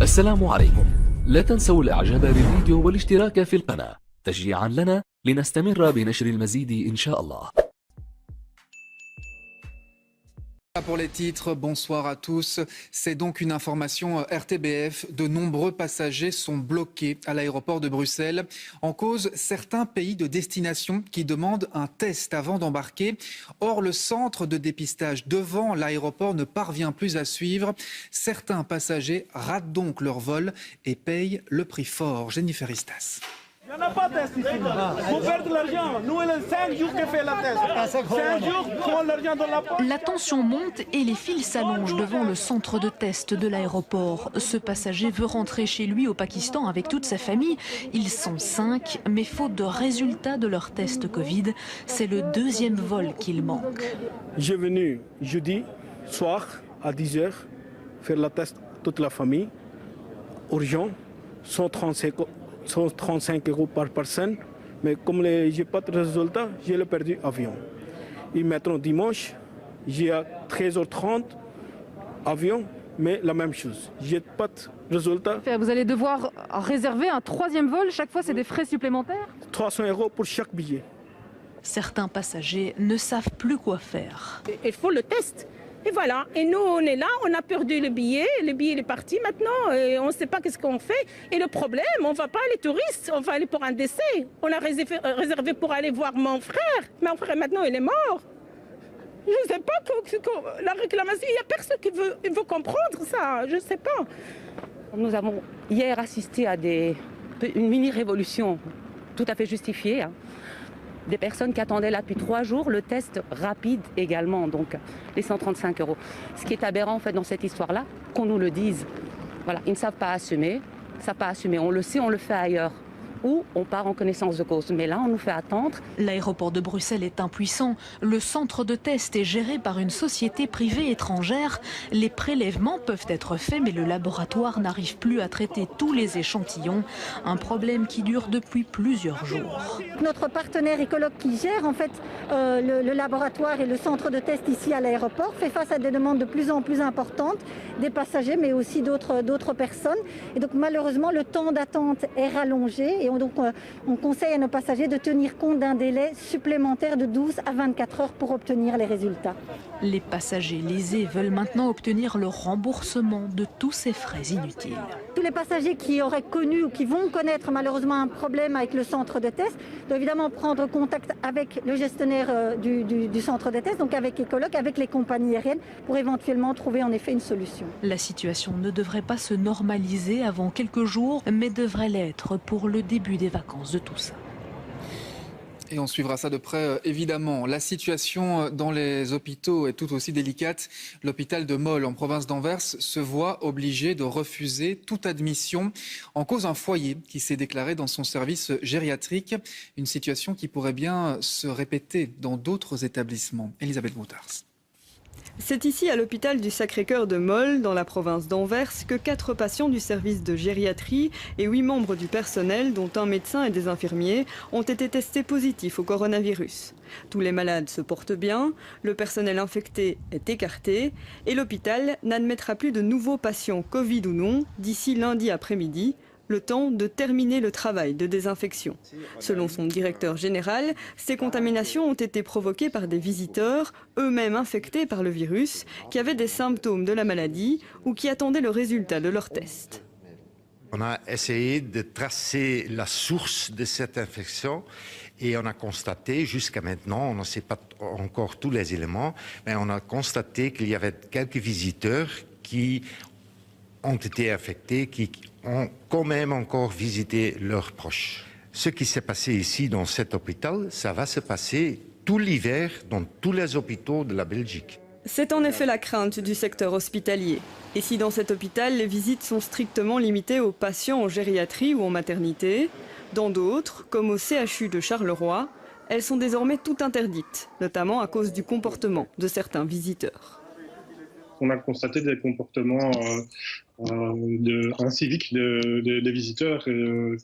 السلام عليكم. لا تنسوا الإعجاب بالفيديو والاشتراك في القناة تشجيعا لنا لنستمر بنشر المزيد إن شاء الله. Pour les titres, bonsoir à tous. C'est donc une information RTBF. De nombreux passagers sont bloqués à l'aéroport de Bruxelles. En cause, certains pays de destination qui demandent un test avant d'embarquer. Or, le centre de dépistage devant l'aéroport ne parvient plus à suivre. Certains passagers ratent donc leur vol et payent le prix fort. Jennifer Istas. Il n'y en a pas de test ici. Vous perdez l'argent. Nous, il y a 5 jours qu'on fait la test. 5 jours, prend l'argent dans la poche. La tension monte et les files s'allongent devant le centre de test de l'aéroport. Ce passager veut rentrer chez lui au Pakistan avec toute sa famille. Ils sont 5, mais faute de résultats de leur test Covid, c'est le deuxième vol qu'il manque. J'ai venu jeudi soir à 10h faire la test toute la famille. Urgent, 135 € par personne, mais comme je n'ai pas de résultat, j'ai perdu l'avion. Et maintenant dimanche, j'ai à 13h30 avion, mais la même chose. Je n'ai pas de résultat. Vous allez devoir réserver un troisième vol, chaque fois c'est des frais supplémentaires? 300 € pour chaque billet. Certains passagers ne savent plus quoi faire. Il faut le test. Et voilà, et nous on est là, on a perdu le billet il est parti maintenant, et on ne sait pas qu'est-ce qu'on fait. Et le problème, on ne va pas aller touristes, on va aller pour un décès. On a réservé pour aller voir mon frère maintenant il est mort. Je ne sais pas, la réclamation, il n'y a personne qui veut comprendre ça, je ne sais pas. Nous avons hier assisté à une mini-révolution tout à fait justifiée. Des personnes qui attendaient là depuis 3 jours, le test rapide également, donc les 135 €. Ce qui est aberrant en fait dans cette histoire-là, qu'on nous le dise. Voilà, ils ne savent pas assumer, on le sait, on le fait ailleurs. Ou on part en connaissance de cause. Mais là, on nous fait attendre. L'aéroport de Bruxelles est impuissant. Le centre de test est géré par une société privée étrangère. Les prélèvements peuvent être faits, mais le laboratoire n'arrive plus à traiter tous les échantillons. Un problème qui dure depuis plusieurs jours. Notre partenaire écologue qui gère en fait le laboratoire et le centre de test ici à l'aéroport fait face à des demandes de plus en plus importantes des passagers, mais aussi d'autres personnes. Et donc malheureusement, le temps d'attente est rallongé. Et donc, on conseille à nos passagers de tenir compte d'un délai supplémentaire de 12 à 24 heures pour obtenir les résultats. Les passagers lésés veulent maintenant obtenir le remboursement de tous ces frais inutiles. Tous les passagers qui auraient connu ou qui vont connaître malheureusement un problème avec le centre de test doivent évidemment prendre contact avec le gestionnaire du centre de test, donc avec Ecoloc, avec les compagnies aériennes, pour éventuellement trouver en effet une solution. La situation ne devrait pas se normaliser avant quelques jours, mais devrait l'être pour le début des vacances de tous. Et on suivra ça de près, évidemment. La situation dans les hôpitaux est tout aussi délicate. L'hôpital de Mol, en province d'Anvers, se voit obligé de refuser toute admission. En cause, un foyer qui s'est déclaré dans son service gériatrique. Une situation qui pourrait bien se répéter dans d'autres établissements. Elisabeth Boutars. C'est ici, à l'hôpital du Sacré-Cœur de Mol, dans la province d'Anvers, que 4 patients du service de gériatrie et 8 membres du personnel, dont un médecin et des infirmiers, ont été testés positifs au coronavirus. Tous les malades se portent bien, le personnel infecté est écarté et l'hôpital n'admettra plus de nouveaux patients Covid ou non d'ici lundi après-midi, le temps de terminer le travail de désinfection. Selon son directeur général, ces contaminations ont été provoquées par des visiteurs, eux-mêmes infectés par le virus, qui avaient des symptômes de la maladie ou qui attendaient le résultat de leur test. On a essayé de tracer la source de cette infection et on a constaté, jusqu'à maintenant, on ne sait pas encore tous les éléments, mais on a constaté qu'il y avait quelques visiteurs qui ont été infectés, qui ont quand même encore visité leurs proches. Ce qui s'est passé ici dans cet hôpital, ça va se passer tout l'hiver dans tous les hôpitaux de la Belgique. C'est en effet la crainte du secteur hospitalier. Et si dans cet hôpital, les visites sont strictement limitées aux patients en gériatrie ou en maternité, dans d'autres, comme au CHU de Charleroi, elles sont désormais toutes interdites, notamment à cause du comportement de certains visiteurs. qu'on a constaté des comportements inciviques des visiteurs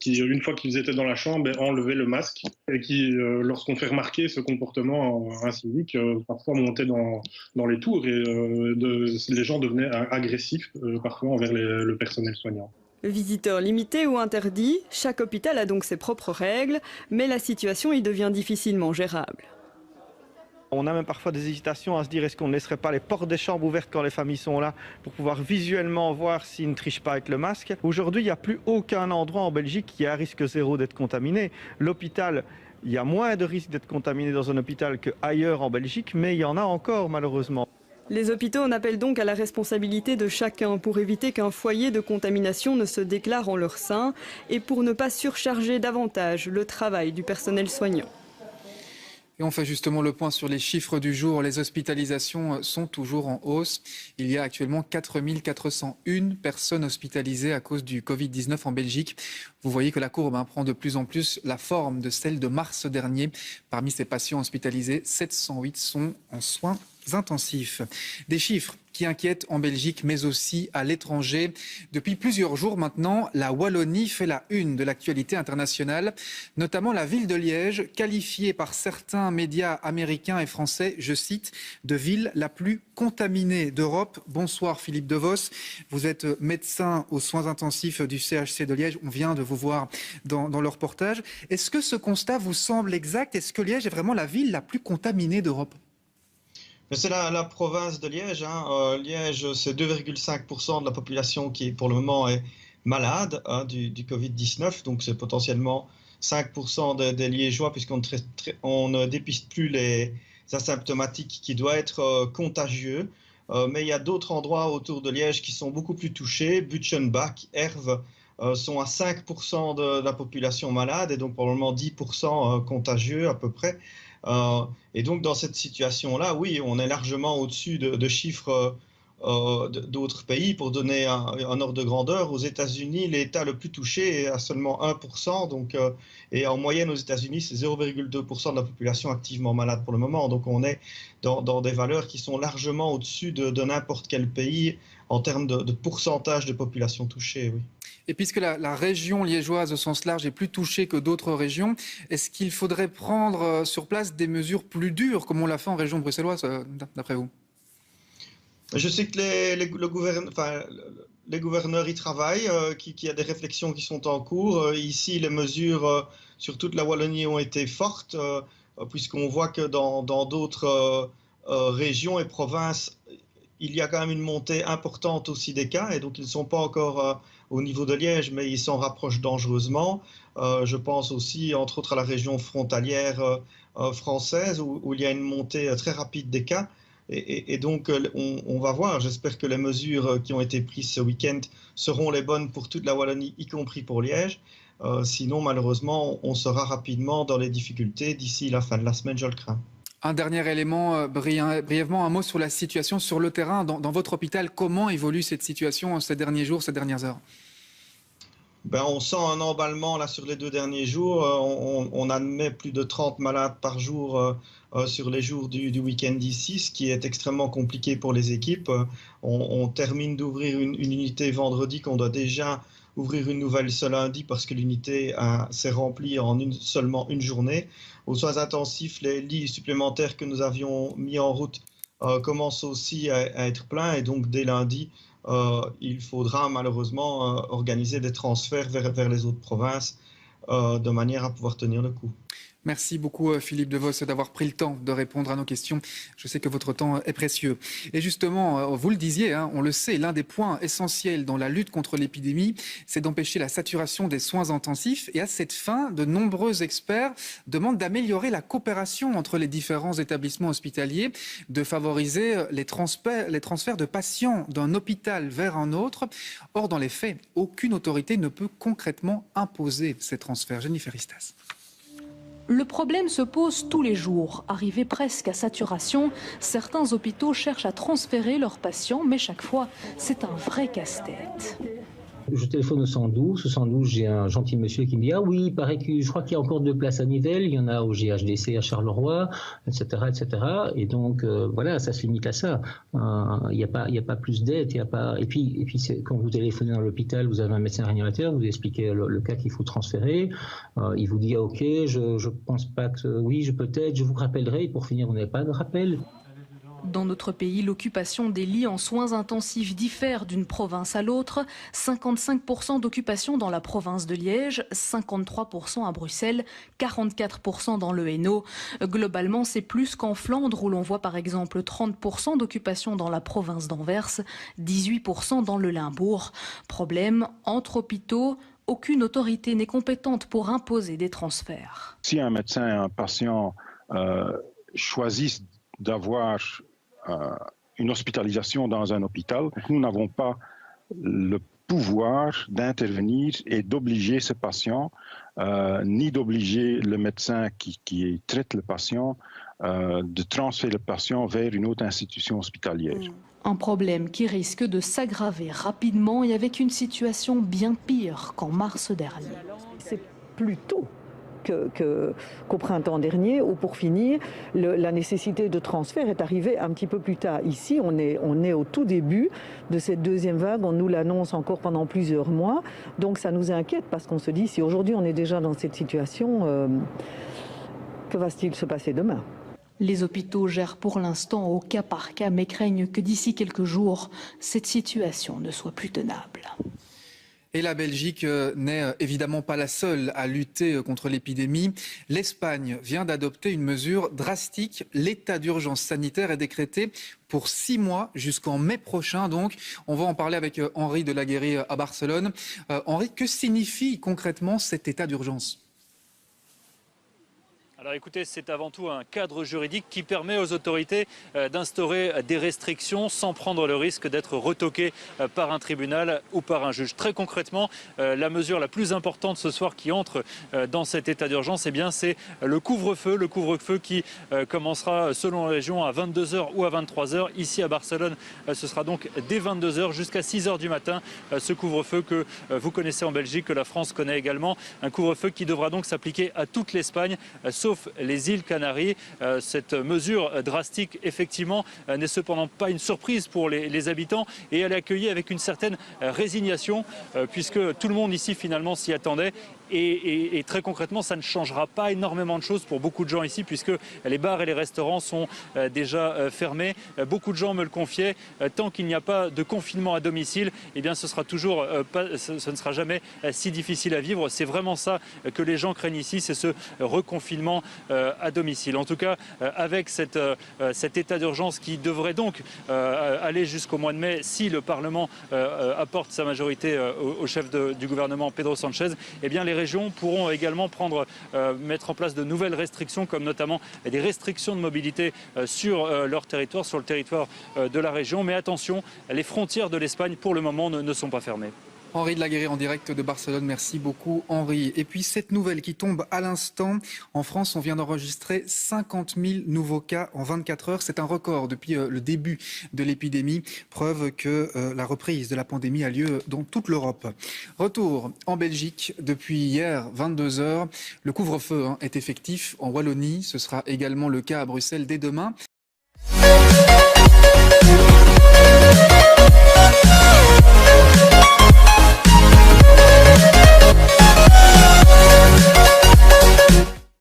qui, une fois qu'ils étaient dans la chambre, enlevaient le masque et qui, lorsqu'on fait remarquer ce comportement incivique, parfois montaient dans les tours et les gens devenaient agressifs parfois envers le personnel soignant. Visiteurs limités ou interdits, chaque hôpital a donc ses propres règles, mais la situation y devient difficilement gérable. On a même parfois des hésitations à se dire est-ce qu'on ne laisserait pas les portes des chambres ouvertes quand les familles sont là pour pouvoir visuellement voir s'ils ne trichent pas avec le masque. Aujourd'hui, il n'y a plus aucun endroit en Belgique qui a risque zéro d'être contaminé. L'hôpital, il y a moins de risques d'être contaminé dans un hôpital qu'ailleurs en Belgique, mais il y en a encore malheureusement. Les hôpitaux en appellent donc à la responsabilité de chacun pour éviter qu'un foyer de contamination ne se déclare en leur sein et pour ne pas surcharger davantage le travail du personnel soignant. Et on fait justement le point sur les chiffres du jour. Les hospitalisations sont toujours en hausse. Il y a actuellement 4 401 personnes hospitalisées à cause du Covid-19 en Belgique. Vous voyez que la courbe prend de plus en plus la forme de celle de mars dernier. Parmi ces patients hospitalisés, 708 sont en soins intensifs. Des chiffres qui inquiètent en Belgique, mais aussi à l'étranger. Depuis plusieurs jours maintenant, la Wallonie fait la une de l'actualité internationale, notamment la ville de Liège, qualifiée par certains médias américains et français, je cite, de ville la plus contaminée d'Europe. Bonsoir Philippe Devos, vous êtes médecin aux soins intensifs du CHC de Liège. On vient de vous voir dans le reportage. Est-ce que ce constat vous semble exact? Est-ce que Liège est vraiment la ville la plus contaminée d'Europe? C'est la province de Liège. Liège, c'est 2,5% de la population qui, pour le moment, est malade du Covid-19. Donc, c'est potentiellement 5% des Liégeois, puisqu'on ne dépiste plus les asymptomatiques, qui doit être contagieux. Mais il y a d'autres endroits autour de Liège qui sont beaucoup plus touchés. Butchenbach, Herve sont à 5% de la population malade et donc probablement 10% contagieux à peu près. Et donc dans cette situation-là, oui, on est largement au-dessus de chiffres d'autres pays. Pour donner un ordre de grandeur, aux États-Unis, l'État le plus touché est à seulement 1%. Donc, et en moyenne aux États-Unis, c'est 0,2% de la population activement malade pour le moment. Donc on est dans des valeurs qui sont largement au-dessus de n'importe quel pays en termes de pourcentage de population touchée. Oui. Et puisque la région liégeoise au sens large est plus touchée que d'autres régions, est-ce qu'il faudrait prendre sur place des mesures plus dures, comme on l'a fait en région bruxelloise, d'après vous? Je sais que les gouverneurs y travaillent, qu'il y a des réflexions qui sont en cours. Ici, les mesures sur toute la Wallonie ont été fortes, puisqu'on voit que dans d'autres régions et provinces, il y a quand même une montée importante aussi des cas, et donc ils ne sont pas encore au niveau de Liège, mais ils s'en rapprochent dangereusement. Je pense aussi, entre autres, à la région frontalière française, où il y a une montée très rapide des cas. Et donc, on va voir. J'espère que les mesures qui ont été prises ce week-end seront les bonnes pour toute la Wallonie, y compris pour Liège. Sinon, malheureusement, on sera rapidement dans les difficultés d'ici la fin de la semaine, je le crains. Un dernier élément, brièvement, un mot sur la situation sur le terrain. Dans votre hôpital, comment évolue cette situation ces derniers jours, ces dernières heures? On sent un emballement là sur les 2 derniers jours. On admet plus de 30 malades par jour sur les jours du week-end ici, ce qui est extrêmement compliqué pour les équipes. On termine d'ouvrir une unité vendredi, qu'on doit déjà ouvrir une nouvelle ce lundi parce que l'unité s'est remplie en seulement une journée. Aux soins intensifs, les lits supplémentaires que nous avions mis en route commencent aussi à être pleins, et donc dès lundi, il faudra malheureusement organiser des transferts vers les autres provinces de manière à pouvoir tenir le coup. Merci beaucoup Philippe Devos d'avoir pris le temps de répondre à nos questions. Je sais que votre temps est précieux. Et justement, vous le disiez, on le sait, l'un des points essentiels dans la lutte contre l'épidémie, c'est d'empêcher la saturation des soins intensifs. Et à cette fin, de nombreux experts demandent d'améliorer la coopération entre les différents établissements hospitaliers, de favoriser les transferts de patients d'un hôpital vers un autre. Or, dans les faits, aucune autorité ne peut concrètement imposer ces transferts. Jennifer Istas. Le problème se pose tous les jours. Arrivés presque à saturation, certains hôpitaux cherchent à transférer leurs patients, mais chaque fois, c'est un vrai casse-tête. Je téléphone au 112. Au 112, j'ai un gentil monsieur qui me dit « Ah oui, il paraît que je crois qu'il y a encore 2 places à Nivelles, il y en a au GHDC à Charleroi, etc. etc. » Et donc, voilà, ça se limite à ça. Il n'y a pas plus d'aide. Et puis quand vous téléphonez dans l'hôpital, vous avez un médecin réanimateur, vous expliquez le cas qu'il faut transférer. Il vous dit « Ah ok, je pense pas que... Oui, peut-être, je vous rappellerai. » Et pour finir, vous n'avez pas de rappel. Dans notre pays, l'occupation des lits en soins intensifs diffère d'une province à l'autre. 55% d'occupation dans la province de Liège, 53% à Bruxelles, 44% dans le Hainaut. Globalement, c'est plus qu'en Flandre où l'on voit par exemple 30% d'occupation dans la province d'Anvers, 18% dans le Limbourg. Problème, entre hôpitaux, aucune autorité n'est compétente pour imposer des transferts. Si un médecin et un patient choisissent d'avoir une hospitalisation dans un hôpital, nous n'avons pas le pouvoir d'intervenir et d'obliger ce patient, ni d'obliger le médecin qui traite le patient de transférer le patient vers une autre institution hospitalière. Un problème qui risque de s'aggraver rapidement et avec une situation bien pire qu'en mars dernier. C'est plus tôt qu'au printemps dernier, ou pour finir, la nécessité de transfert est arrivée un petit peu plus tard. Ici, on est au tout début de cette deuxième vague, on nous l'annonce encore pendant plusieurs mois, donc ça nous inquiète parce qu'on se dit, si aujourd'hui on est déjà dans cette situation, que va-t-il se passer demain ? Les hôpitaux gèrent pour l'instant au cas par cas, mais craignent que d'ici quelques jours, cette situation ne soit plus tenable. Et la Belgique n'est évidemment pas la seule à lutter contre l'épidémie. L'Espagne vient d'adopter une mesure drastique. L'état d'urgence sanitaire est décrété pour 6 mois jusqu'en mai prochain. Donc, on va en parler avec Henri de Laguérie à Barcelone. Henri, que signifie concrètement cet état d'urgence ? Alors écoutez, c'est avant tout un cadre juridique qui permet aux autorités d'instaurer des restrictions sans prendre le risque d'être retoquées par un tribunal ou par un juge. Très concrètement, la mesure la plus importante ce soir qui entre dans cet état d'urgence, eh bien, c'est le couvre-feu. Le couvre-feu qui commencera selon la région à 22h ou à 23h. Ici à Barcelone, ce sera donc dès 22h jusqu'à 6h du matin. Ce couvre-feu que vous connaissez en Belgique, que la France connaît également. Un couvre-feu qui devra donc s'appliquer à toute l'Espagne, sauf les îles Canaries. Cette mesure drastique, effectivement, n'est cependant pas une surprise pour les habitants et elle est accueillie avec une certaine résignation puisque tout le monde ici finalement s'y attendait. Et très concrètement, ça ne changera pas énormément de choses pour beaucoup de gens ici puisque les bars et les restaurants sont déjà fermés. Beaucoup de gens me le confiaient. Tant qu'il n'y a pas de confinement à domicile, eh bien, ce ne sera jamais si difficile à vivre. C'est vraiment ça que les gens craignent ici, c'est ce reconfinement à domicile. En tout cas, avec cet état d'urgence qui devrait donc aller jusqu'au mois de mai si le Parlement apporte sa majorité au chef du gouvernement Pedro Sánchez, eh bien, les régions pourront également mettre en place de nouvelles restrictions, comme notamment des restrictions de mobilité sur leur territoire, sur le territoire de la région. Mais attention, les frontières de l'Espagne, pour le moment, ne sont pas fermées. Henri de Laguérie en direct de Barcelone, merci beaucoup Henri. Et puis cette nouvelle qui tombe à l'instant, en France on vient d'enregistrer 50 000 nouveaux cas en 24 heures. C'est un record depuis le début de l'épidémie, preuve que la reprise de la pandémie a lieu dans toute l'Europe. Retour en Belgique depuis hier 22 heures. Le couvre-feu est effectif en Wallonie, ce sera également le cas à Bruxelles dès demain.